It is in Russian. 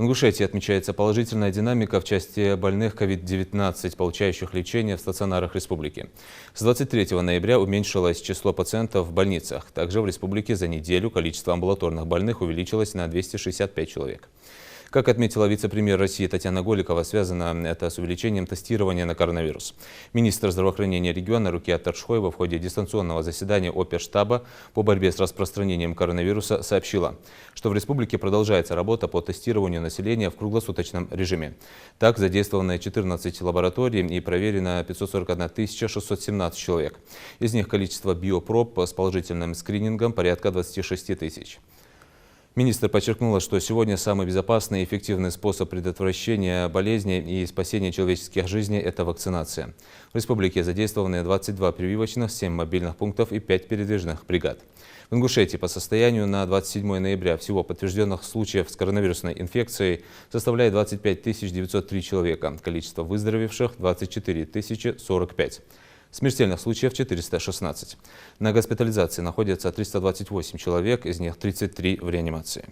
Ингушетии отмечается положительная динамика в части больных COVID-19, получающих лечение в стационарах республики. С 23 ноября уменьшилось число пациентов в больницах. Также в республике за неделю количество амбулаторных больных увеличилось на 265 человек. Как отметила вице-премьер России Татьяна Голикова, связано это с увеличением тестирования на коронавирус. Министр здравоохранения региона Рукият Таршхоева в ходе дистанционного заседания Оперштаба по борьбе с распространением коронавируса сообщила, что в республике продолжается работа по тестированию населения в круглосуточном режиме. Так, задействованы 14 лабораторий и проверено 541 617 человек. Из них количество биопроб с положительным скринингом порядка 26 тысяч. Министр подчеркнула, что сегодня самый безопасный и эффективный способ предотвращения болезней и спасения человеческих жизней – это вакцинация. В республике задействованы 22 прививочных, 7 мобильных пунктов и 5 передвижных бригад. В Ингушетии по состоянию на 27 ноября всего подтвержденных случаев с коронавирусной инфекцией составляет 25 903 человека, количество выздоровевших – 24 045. Смертельных случаев 416. На госпитализации находятся 328 человек, из них 33 в реанимации.